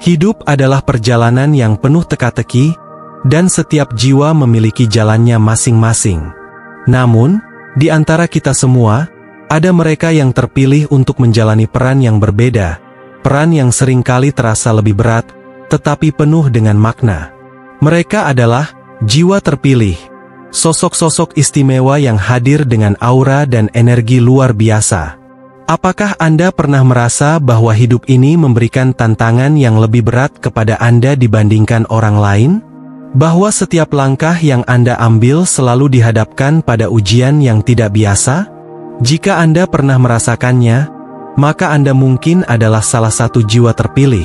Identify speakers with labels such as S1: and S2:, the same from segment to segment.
S1: Hidup adalah perjalanan yang penuh teka-teki, dan setiap jiwa memiliki jalannya masing-masing. Namun, di antara kita semua, ada mereka yang terpilih untuk menjalani peran yang berbeda, peran yang seringkali terasa lebih berat, tetapi penuh dengan makna. Mereka adalah jiwa terpilih, sosok-sosok istimewa yang hadir dengan aura dan energi luar biasa. Apakah Anda pernah merasa bahwa hidup ini memberikan tantangan yang lebih berat kepada Anda dibandingkan orang lain? Bahwa setiap langkah yang Anda ambil selalu dihadapkan pada ujian yang tidak biasa? Jika Anda pernah merasakannya, maka Anda mungkin adalah salah satu jiwa terpilih.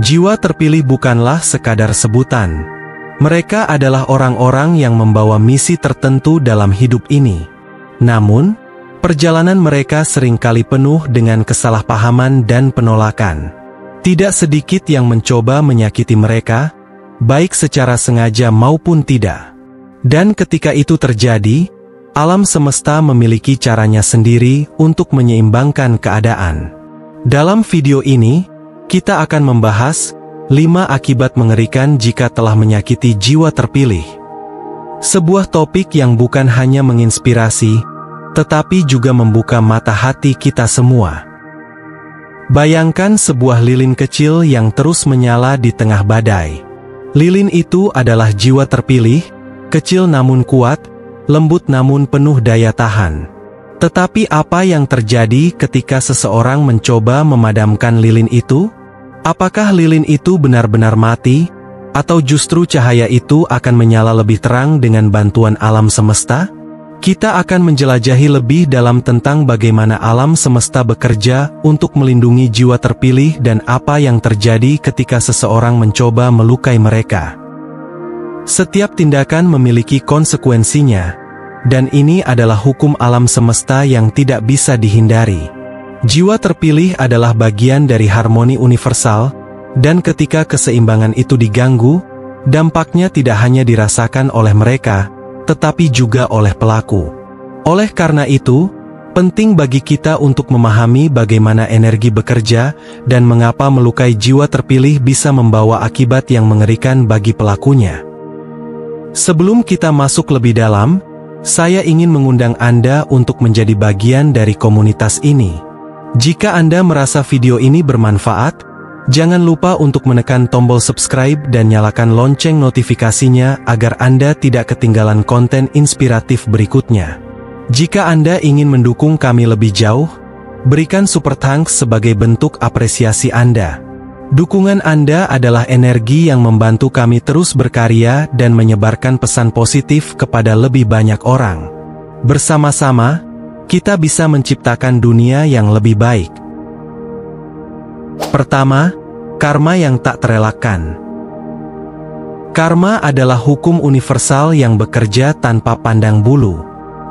S1: Jiwa terpilih bukanlah sekadar sebutan. Mereka adalah orang-orang yang membawa misi tertentu dalam hidup ini. Namun, perjalanan mereka seringkali penuh dengan kesalahpahaman dan penolakan. Tidak sedikit yang mencoba menyakiti mereka, baik secara sengaja maupun tidak. Dan ketika itu terjadi, alam semesta memiliki caranya sendiri untuk menyeimbangkan keadaan. Dalam video ini, kita akan membahas 5 akibat mengerikan jika telah menyakiti jiwa terpilih. Sebuah topik yang bukan hanya menginspirasi, tetapi juga membuka mata hati kita semua. Bayangkan sebuah lilin kecil yang terus menyala di tengah badai. Lilin itu adalah jiwa terpilih, kecil namun kuat, lembut namun penuh daya tahan. Tetapi apa yang terjadi ketika seseorang mencoba memadamkan lilin itu? Apakah lilin itu benar-benar mati, atau justru cahaya itu akan menyala lebih terang dengan bantuan alam semesta? Kita akan menjelajahi lebih dalam tentang bagaimana alam semesta bekerja untuk melindungi jiwa terpilih dan apa yang terjadi ketika seseorang mencoba melukai mereka. Setiap tindakan memiliki konsekuensinya, dan ini adalah hukum alam semesta yang tidak bisa dihindari. Jiwa terpilih adalah bagian dari harmoni universal, dan ketika keseimbangan itu diganggu, dampaknya tidak hanya dirasakan oleh mereka, tetapi juga oleh pelaku. Oleh karena itu, penting bagi kita untuk memahami bagaimana energi bekerja, dan mengapa melukai jiwa terpilih bisa membawa akibat yang mengerikan bagi pelakunya. Sebelum kita masuk lebih dalam, saya ingin mengundang Anda untuk menjadi bagian dari komunitas ini. Jika Anda merasa video ini bermanfaat, jangan lupa untuk menekan tombol subscribe dan nyalakan lonceng notifikasinya agar Anda tidak ketinggalan konten inspiratif berikutnya. Jika Anda ingin mendukung kami lebih jauh, berikan super thanks sebagai bentuk apresiasi Anda. Dukungan Anda adalah energi yang membantu kami terus berkarya dan menyebarkan pesan positif kepada lebih banyak orang. Bersama-sama, kita bisa menciptakan dunia yang lebih baik. Pertama, karma yang tak terelakkan. Karma adalah hukum universal yang bekerja tanpa pandang bulu.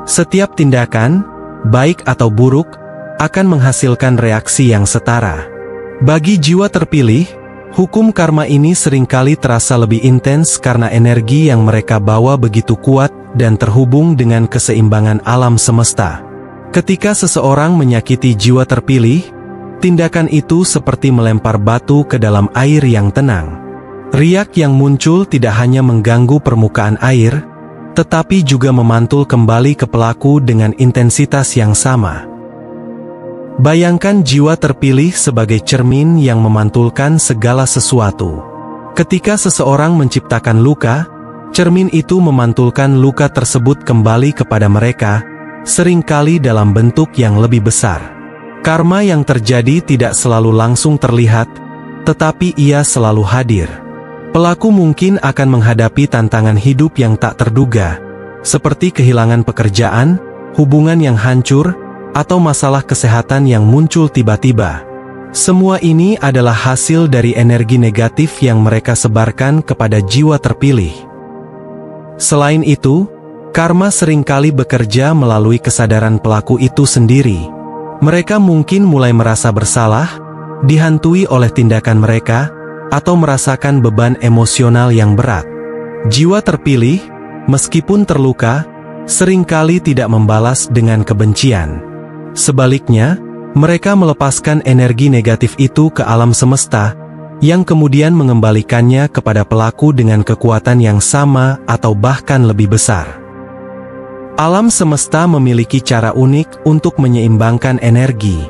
S1: Setiap tindakan, baik atau buruk, akan menghasilkan reaksi yang setara. Bagi jiwa terpilih, hukum karma ini seringkali terasa lebih intens karena energi yang mereka bawa begitu kuat dan terhubung dengan keseimbangan alam semesta. Ketika seseorang menyakiti jiwa terpilih, tindakan itu seperti melempar batu ke dalam air yang tenang. Riak yang muncul tidak hanya mengganggu permukaan air, tetapi juga memantul kembali ke pelaku dengan intensitas yang sama. Bayangkan jiwa terpilih sebagai cermin yang memantulkan segala sesuatu. Ketika seseorang menciptakan luka, cermin itu memantulkan luka tersebut kembali kepada mereka, seringkali dalam bentuk yang lebih besar. Karma yang terjadi tidak selalu langsung terlihat, tetapi ia selalu hadir. Pelaku mungkin akan menghadapi tantangan hidup yang tak terduga, seperti kehilangan pekerjaan, hubungan yang hancur, atau masalah kesehatan yang muncul tiba-tiba. Semua ini adalah hasil dari energi negatif yang mereka sebarkan kepada jiwa terpilih. Selain itu, karma seringkali bekerja melalui kesadaran pelaku itu sendiri. Mereka mungkin mulai merasa bersalah, dihantui oleh tindakan mereka, atau merasakan beban emosional yang berat. Jiwa terpilih, meskipun terluka, seringkali tidak membalas dengan kebencian. Sebaliknya, mereka melepaskan energi negatif itu ke alam semesta, yang kemudian mengembalikannya kepada pelaku dengan kekuatan yang sama atau bahkan lebih besar. Alam semesta memiliki cara unik untuk menyeimbangkan energi.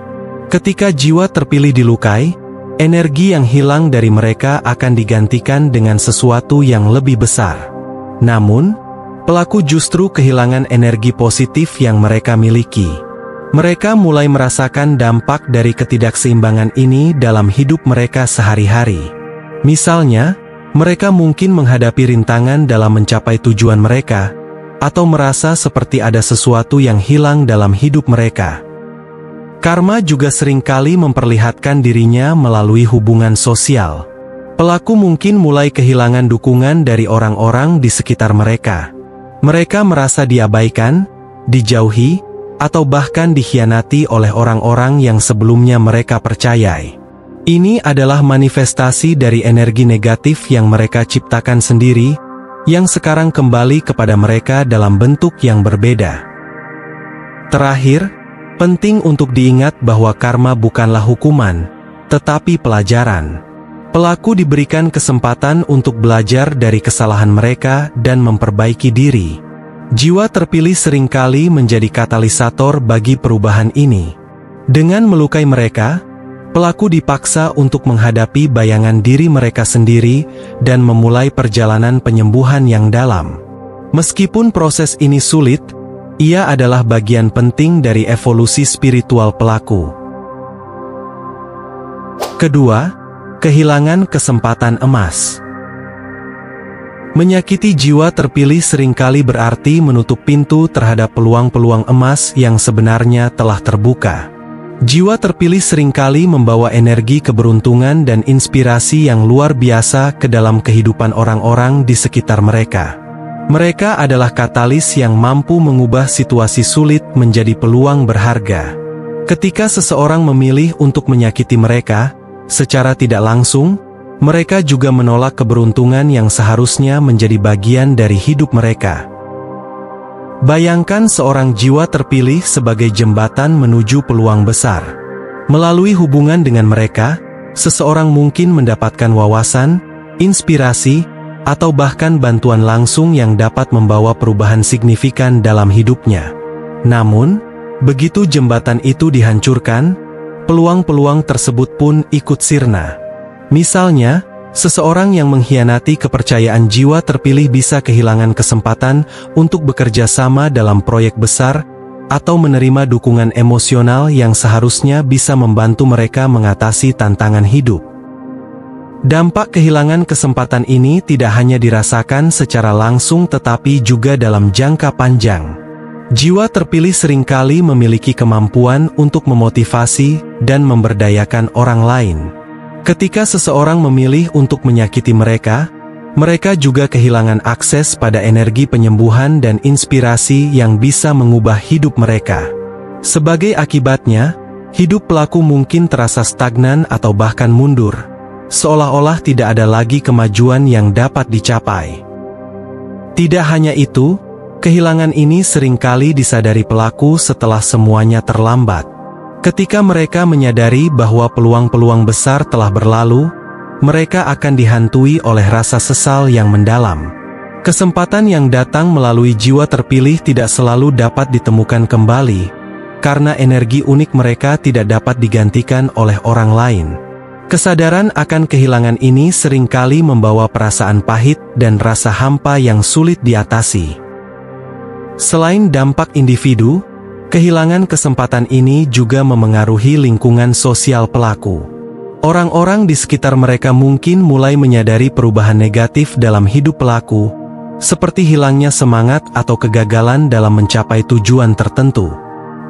S1: Ketika jiwa terpilih dilukai, energi yang hilang dari mereka akan digantikan dengan sesuatu yang lebih besar. Namun, pelaku justru kehilangan energi positif yang mereka miliki. Mereka mulai merasakan dampak dari ketidakseimbangan ini dalam hidup mereka sehari-hari. Misalnya, mereka mungkin menghadapi rintangan dalam mencapai tujuan mereka, atau merasa seperti ada sesuatu yang hilang dalam hidup mereka. Karma juga seringkali memperlihatkan dirinya melalui hubungan sosial. Pelaku mungkin mulai kehilangan dukungan dari orang-orang di sekitar mereka. Mereka merasa diabaikan, dijauhi, atau bahkan dikhianati oleh orang-orang yang sebelumnya mereka percayai. Ini adalah manifestasi dari energi negatif yang mereka ciptakan sendiri, yang sekarang kembali kepada mereka dalam bentuk yang berbeda. Terakhir, penting untuk diingat bahwa karma bukanlah hukuman, tetapi pelajaran. Pelaku diberikan kesempatan untuk belajar dari kesalahan mereka dan memperbaiki diri. Jiwa terpilih seringkali menjadi katalisator bagi perubahan ini. Dengan melukai mereka, pelaku dipaksa untuk menghadapi bayangan diri mereka sendiri dan memulai perjalanan penyembuhan yang dalam. Meskipun proses ini sulit, ia adalah bagian penting dari evolusi spiritual pelaku. Kedua, kehilangan kesempatan emas. Menyakiti jiwa terpilih seringkali berarti menutup pintu terhadap peluang-peluang emas yang sebenarnya telah terbuka. Jiwa terpilih seringkali membawa energi keberuntungan dan inspirasi yang luar biasa ke dalam kehidupan orang-orang di sekitar mereka. Mereka adalah katalis yang mampu mengubah situasi sulit menjadi peluang berharga. Ketika seseorang memilih untuk menyakiti mereka, secara tidak langsung, mereka juga menolak keberuntungan yang seharusnya menjadi bagian dari hidup mereka. Bayangkan seorang jiwa terpilih sebagai jembatan menuju peluang besar. Melalui hubungan dengan mereka, seseorang mungkin mendapatkan wawasan, inspirasi, atau bahkan bantuan langsung yang dapat membawa perubahan signifikan dalam hidupnya. Namun, begitu jembatan itu dihancurkan, peluang-peluang tersebut pun ikut sirna. Misalnya, seseorang yang mengkhianati kepercayaan jiwa terpilih bisa kehilangan kesempatan untuk bekerja sama dalam proyek besar, atau menerima dukungan emosional yang seharusnya bisa membantu mereka mengatasi tantangan hidup. Dampak kehilangan kesempatan ini tidak hanya dirasakan secara langsung tetapi juga dalam jangka panjang. Jiwa terpilih seringkali memiliki kemampuan untuk memotivasi dan memberdayakan orang lain. Ketika seseorang memilih untuk menyakiti mereka, mereka juga kehilangan akses pada energi penyembuhan dan inspirasi yang bisa mengubah hidup mereka. Sebagai akibatnya, hidup pelaku mungkin terasa stagnan atau bahkan mundur, seolah-olah tidak ada lagi kemajuan yang dapat dicapai. Tidak hanya itu, kehilangan ini seringkali disadari pelaku setelah semuanya terlambat. Ketika mereka menyadari bahwa peluang-peluang besar telah berlalu, mereka akan dihantui oleh rasa sesal yang mendalam. Kesempatan yang datang melalui jiwa terpilih tidak selalu dapat ditemukan kembali, karena energi unik mereka tidak dapat digantikan oleh orang lain. Kesadaran akan kehilangan ini seringkali membawa perasaan pahit dan rasa hampa yang sulit diatasi. Selain dampak individu, kehilangan kesempatan ini juga memengaruhi lingkungan sosial pelaku. Orang-orang di sekitar mereka mungkin mulai menyadari perubahan negatif dalam hidup pelaku, seperti hilangnya semangat atau kegagalan dalam mencapai tujuan tertentu.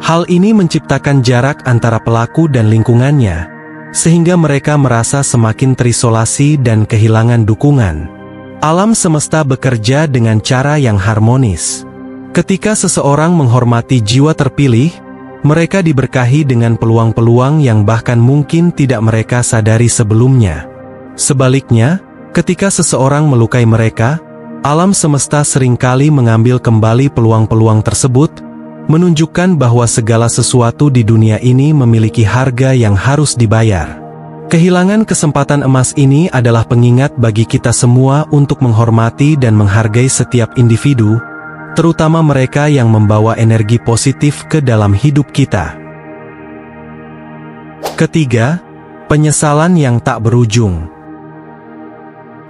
S1: Hal ini menciptakan jarak antara pelaku dan lingkungannya, sehingga mereka merasa semakin terisolasi dan kehilangan dukungan. Alam semesta bekerja dengan cara yang harmonis. Ketika seseorang menghormati jiwa terpilih, mereka diberkahi dengan peluang-peluang yang bahkan mungkin tidak mereka sadari sebelumnya. Sebaliknya, ketika seseorang melukai mereka, alam semesta seringkali mengambil kembali peluang-peluang tersebut, menunjukkan bahwa segala sesuatu di dunia ini memiliki harga yang harus dibayar. Kehilangan kesempatan emas ini adalah pengingat bagi kita semua untuk menghormati dan menghargai setiap individu, terutama mereka yang membawa energi positif ke dalam hidup kita. Ketiga, penyesalan yang tak berujung.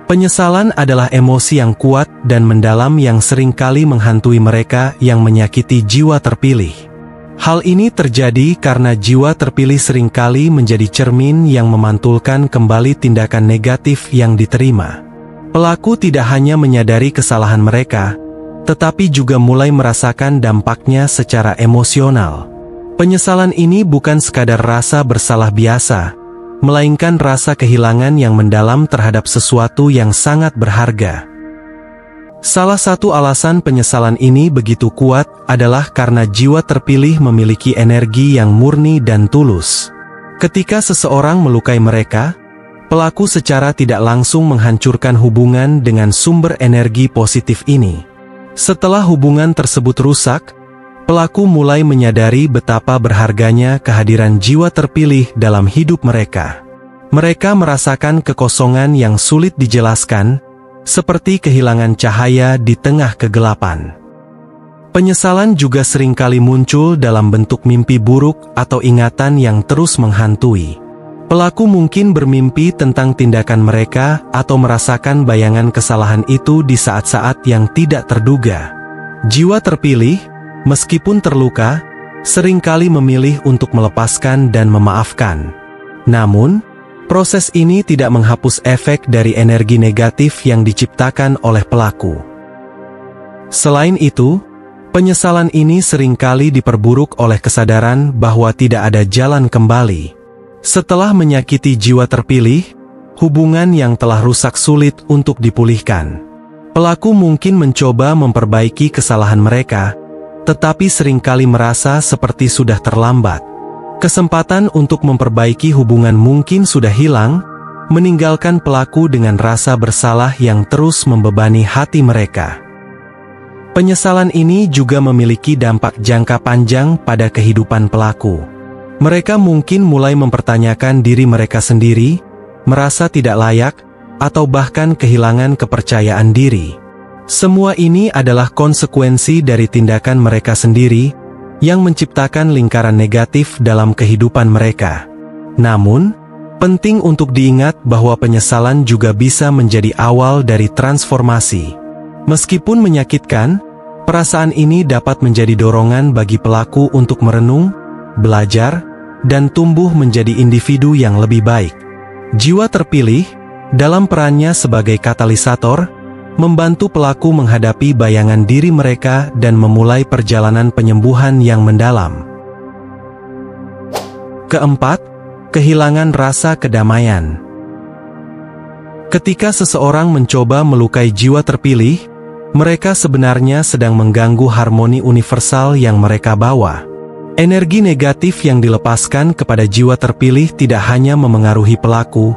S1: Penyesalan adalah emosi yang kuat dan mendalam yang seringkali menghantui mereka yang menyakiti jiwa terpilih. Hal ini terjadi karena jiwa terpilih seringkali menjadi cermin yang memantulkan kembali tindakan negatif yang diterima. Pelaku tidak hanya menyadari kesalahan mereka, tetapi juga mulai merasakan dampaknya secara emosional. Penyesalan ini bukan sekadar rasa bersalah biasa, melainkan rasa kehilangan yang mendalam terhadap sesuatu yang sangat berharga. Salah satu alasan penyesalan ini begitu kuat adalah karena jiwa terpilih memiliki energi yang murni dan tulus. Ketika seseorang melukai mereka, pelaku secara tidak langsung menghancurkan hubungan dengan sumber energi positif ini. Setelah hubungan tersebut rusak, pelaku mulai menyadari betapa berharganya kehadiran jiwa terpilih dalam hidup mereka. Mereka merasakan kekosongan yang sulit dijelaskan, seperti kehilangan cahaya di tengah kegelapan. Penyesalan juga seringkali muncul dalam bentuk mimpi buruk atau ingatan yang terus menghantui. Pelaku mungkin bermimpi tentang tindakan mereka atau merasakan bayangan kesalahan itu di saat-saat yang tidak terduga. Jiwa terpilih, meskipun terluka, seringkali memilih untuk melepaskan dan memaafkan. Namun, proses ini tidak menghapus efek dari energi negatif yang diciptakan oleh pelaku. Selain itu, penyesalan ini seringkali diperburuk oleh kesadaran bahwa tidak ada jalan kembali. Setelah menyakiti jiwa terpilih, hubungan yang telah rusak sulit untuk dipulihkan. Pelaku mungkin mencoba memperbaiki kesalahan mereka, tetapi seringkali merasa seperti sudah terlambat. Kesempatan untuk memperbaiki hubungan mungkin sudah hilang, meninggalkan pelaku dengan rasa bersalah yang terus membebani hati mereka. Penyesalan ini juga memiliki dampak jangka panjang pada kehidupan pelaku. Mereka mungkin mulai mempertanyakan diri mereka sendiri, merasa tidak layak, atau bahkan kehilangan kepercayaan diri. Semua ini adalah konsekuensi dari tindakan mereka sendiri, yang menciptakan lingkaran negatif dalam kehidupan mereka. Namun, penting untuk diingat bahwa penyesalan juga bisa menjadi awal dari transformasi. Meskipun menyakitkan, perasaan ini dapat menjadi dorongan bagi pelaku untuk merenung, belajar, dan tumbuh menjadi individu yang lebih baik. Jiwa terpilih, dalam perannya sebagai katalisator, membantu pelaku menghadapi bayangan diri mereka dan memulai perjalanan penyembuhan yang mendalam. Keempat, kehilangan rasa kedamaian. Ketika seseorang mencoba melukai jiwa terpilih, mereka sebenarnya sedang mengganggu harmoni universal yang mereka bawa. Energi negatif yang dilepaskan kepada jiwa terpilih tidak hanya memengaruhi pelaku,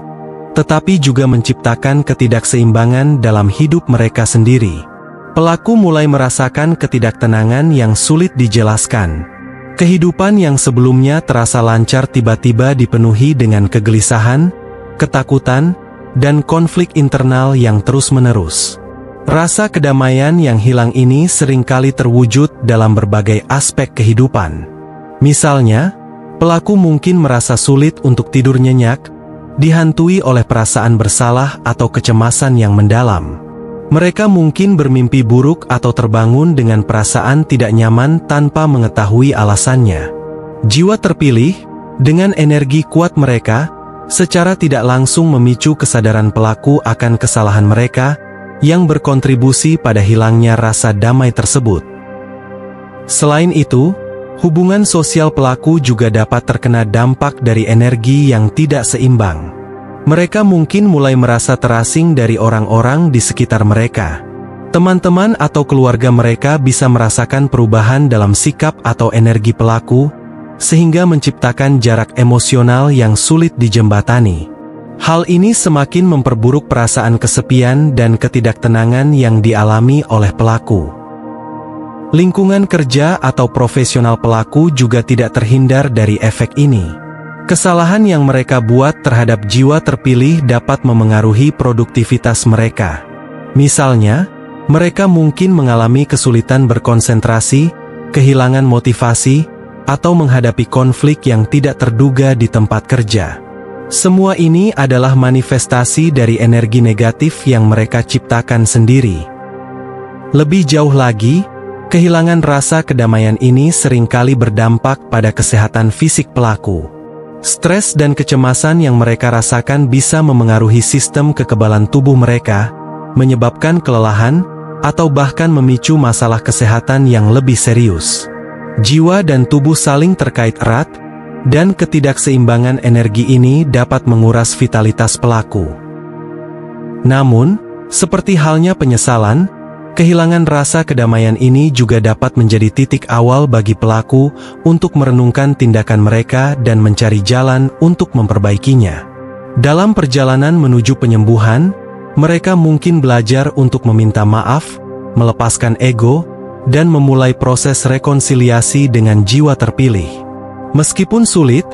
S1: tetapi juga menciptakan ketidakseimbangan dalam hidup mereka sendiri. Pelaku mulai merasakan ketidaktenangan yang sulit dijelaskan. Kehidupan yang sebelumnya terasa lancar tiba-tiba dipenuhi dengan kegelisahan, ketakutan, dan konflik internal yang terus-menerus. Rasa kedamaian yang hilang ini seringkali terwujud dalam berbagai aspek kehidupan. Misalnya, pelaku mungkin merasa sulit untuk tidur nyenyak, dihantui oleh perasaan bersalah atau kecemasan yang mendalam. Mereka mungkin bermimpi buruk atau terbangun dengan perasaan tidak nyaman tanpa mengetahui alasannya. Jiwa terpilih, dengan energi kuat mereka, secara tidak langsung memicu kesadaran pelaku akan kesalahan mereka, yang berkontribusi pada hilangnya rasa damai tersebut. Selain itu, hubungan sosial pelaku juga dapat terkena dampak dari energi yang tidak seimbang. Mereka mungkin mulai merasa terasing dari orang-orang di sekitar mereka. Teman-teman atau keluarga mereka bisa merasakan perubahan dalam sikap atau energi pelaku, sehingga menciptakan jarak emosional yang sulit dijembatani. Hal ini semakin memperburuk perasaan kesepian dan ketidaktenangan yang dialami oleh pelaku. Lingkungan kerja atau profesional pelaku juga tidak terhindar dari efek ini. Kesalahan yang mereka buat terhadap jiwa terpilih dapat memengaruhi produktivitas mereka. Misalnya, mereka mungkin mengalami kesulitan berkonsentrasi, kehilangan motivasi, atau menghadapi konflik yang tidak terduga di tempat kerja. Semua ini adalah manifestasi dari energi negatif yang mereka ciptakan sendiri. Lebih jauh lagi, kehilangan rasa kedamaian ini seringkali berdampak pada kesehatan fisik pelaku. Stres dan kecemasan yang mereka rasakan bisa memengaruhi sistem kekebalan tubuh mereka, menyebabkan kelelahan, atau bahkan memicu masalah kesehatan yang lebih serius. Jiwa dan tubuh saling terkait erat, dan ketidakseimbangan energi ini dapat menguras vitalitas pelaku. Namun, seperti halnya penyesalan, kehilangan rasa kedamaian ini juga dapat menjadi titik awal bagi pelaku untuk merenungkan tindakan mereka dan mencari jalan untuk memperbaikinya. Dalam perjalanan menuju penyembuhan, mereka mungkin belajar untuk meminta maaf, melepaskan ego, dan memulai proses rekonsiliasi dengan jiwa terpilih. Meskipun sulit,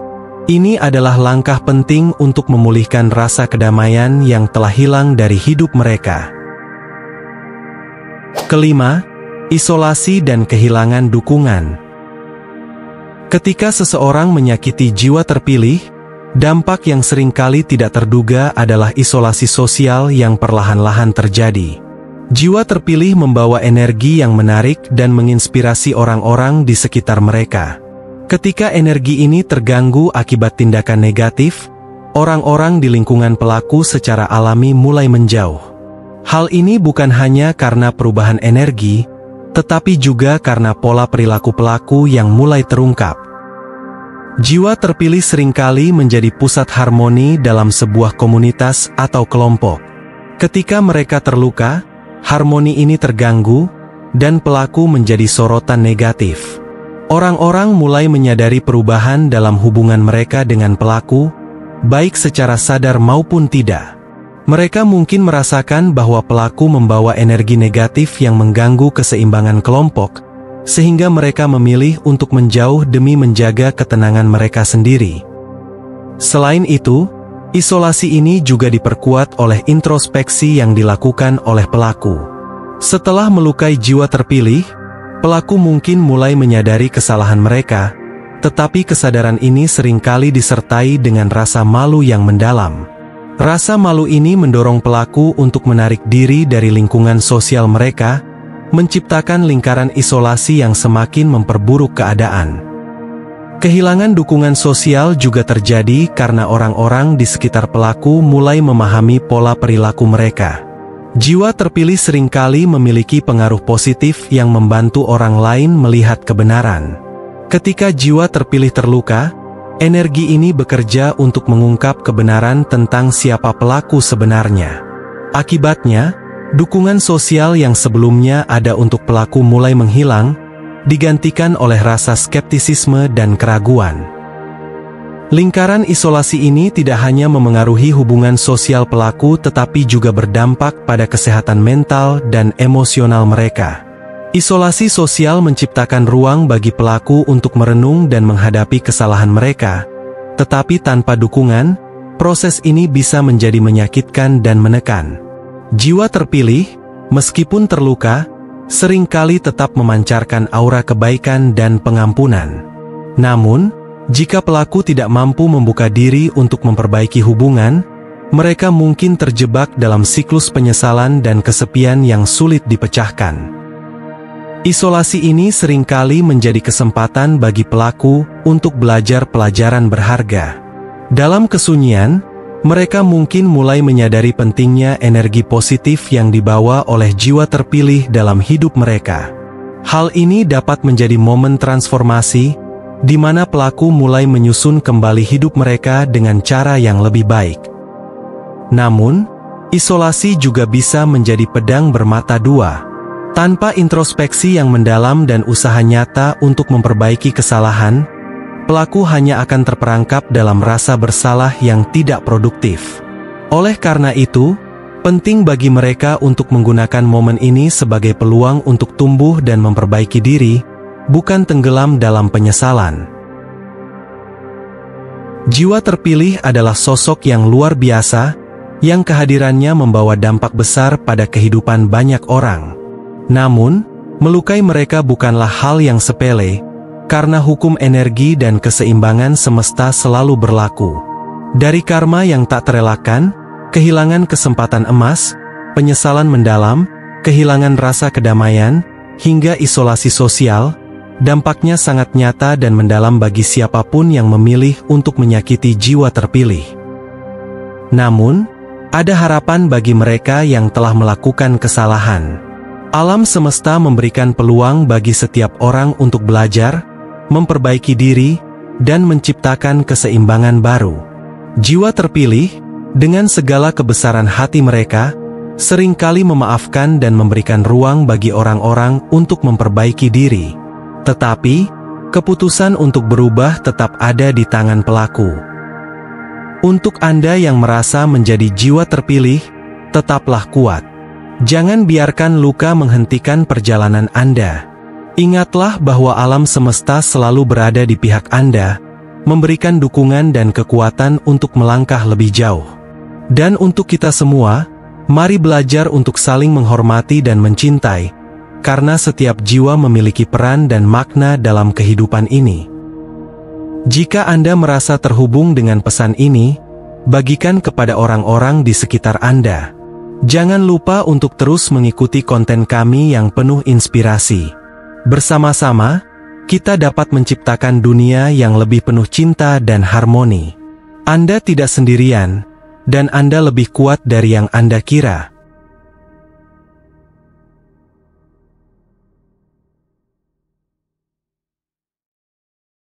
S1: ini adalah langkah penting untuk memulihkan rasa kedamaian yang telah hilang dari hidup mereka. Kelima, isolasi dan kehilangan dukungan. Ketika seseorang menyakiti jiwa terpilih, dampak yang seringkali tidak terduga adalah isolasi sosial yang perlahan-lahan terjadi. Jiwa terpilih membawa energi yang menarik dan menginspirasi orang-orang di sekitar mereka. Ketika energi ini terganggu akibat tindakan negatif, orang-orang di lingkungan pelaku secara alami mulai menjauh. Hal ini bukan hanya karena perubahan energi, tetapi juga karena pola perilaku pelaku yang mulai terungkap. Jiwa terpilih seringkali menjadi pusat harmoni dalam sebuah komunitas atau kelompok. Ketika mereka terluka, harmoni ini terganggu, dan pelaku menjadi sorotan negatif. Orang-orang mulai menyadari perubahan dalam hubungan mereka dengan pelaku, baik secara sadar maupun tidak. Mereka mungkin merasakan bahwa pelaku membawa energi negatif yang mengganggu keseimbangan kelompok, sehingga mereka memilih untuk menjauh demi menjaga ketenangan mereka sendiri. Selain itu, isolasi ini juga diperkuat oleh introspeksi yang dilakukan oleh pelaku. Setelah melukai jiwa terpilih, pelaku mungkin mulai menyadari kesalahan mereka, tetapi kesadaran ini seringkali disertai dengan rasa malu yang mendalam. Rasa malu ini mendorong pelaku untuk menarik diri dari lingkungan sosial mereka, menciptakan lingkaran isolasi yang semakin memperburuk keadaan. Kehilangan dukungan sosial juga terjadi karena orang-orang di sekitar pelaku mulai memahami pola perilaku mereka. Jiwa terpilih seringkali memiliki pengaruh positif yang membantu orang lain melihat kebenaran. Ketika jiwa terpilih terluka, energi ini bekerja untuk mengungkap kebenaran tentang siapa pelaku sebenarnya. Akibatnya, dukungan sosial yang sebelumnya ada untuk pelaku mulai menghilang, digantikan oleh rasa skeptisisme dan keraguan. Lingkaran isolasi ini tidak hanya memengaruhi hubungan sosial pelaku tetapi juga berdampak pada kesehatan mental dan emosional mereka. Isolasi sosial menciptakan ruang bagi pelaku untuk merenung dan menghadapi kesalahan mereka, tetapi tanpa dukungan, proses ini bisa menjadi menyakitkan dan menekan. Jiwa terpilih, meskipun terluka, seringkali tetap memancarkan aura kebaikan dan pengampunan. Namun, jika pelaku tidak mampu membuka diri untuk memperbaiki hubungan, mereka mungkin terjebak dalam siklus penyesalan dan kesepian yang sulit dipecahkan. Isolasi ini seringkali menjadi kesempatan bagi pelaku untuk belajar pelajaran berharga. Dalam kesunyian, mereka mungkin mulai menyadari pentingnya energi positif yang dibawa oleh jiwa terpilih dalam hidup mereka. Hal ini dapat menjadi momen transformasi, di mana pelaku mulai menyusun kembali hidup mereka dengan cara yang lebih baik. Namun, isolasi juga bisa menjadi pedang bermata dua. Tanpa introspeksi yang mendalam dan usaha nyata untuk memperbaiki kesalahan, pelaku hanya akan terperangkap dalam rasa bersalah yang tidak produktif. Oleh karena itu, penting bagi mereka untuk menggunakan momen ini sebagai peluang untuk tumbuh dan memperbaiki diri, bukan tenggelam dalam penyesalan. Jiwa terpilih adalah sosok yang luar biasa, yang kehadirannya membawa dampak besar pada kehidupan banyak orang. Namun, melukai mereka bukanlah hal yang sepele, karena hukum energi dan keseimbangan semesta selalu berlaku. Dari karma yang tak terelakkan, kehilangan kesempatan emas, penyesalan mendalam, kehilangan rasa kedamaian, hingga isolasi sosial, dampaknya sangat nyata dan mendalam bagi siapapun yang memilih untuk menyakiti jiwa terpilih. Namun, ada harapan bagi mereka yang telah melakukan kesalahan. Alam semesta memberikan peluang bagi setiap orang untuk belajar, memperbaiki diri, dan menciptakan keseimbangan baru. Jiwa terpilih, dengan segala kebesaran hati mereka, seringkali memaafkan dan memberikan ruang bagi orang-orang untuk memperbaiki diri. Tetapi, keputusan untuk berubah tetap ada di tangan pelaku. Untuk Anda yang merasa menjadi jiwa terpilih, tetaplah kuat. Jangan biarkan luka menghentikan perjalanan Anda. Ingatlah bahwa alam semesta selalu berada di pihak Anda, memberikan dukungan dan kekuatan untuk melangkah lebih jauh. Dan untuk kita semua, mari belajar untuk saling menghormati dan mencintai, karena setiap jiwa memiliki peran dan makna dalam kehidupan ini. Jika Anda merasa terhubung dengan pesan ini, bagikan kepada orang-orang di sekitar Anda. Jangan lupa untuk terus mengikuti konten kami yang penuh inspirasi. Bersama-sama, kita dapat menciptakan dunia yang lebih penuh cinta dan harmoni. Anda tidak sendirian, dan Anda lebih kuat dari yang Anda kira.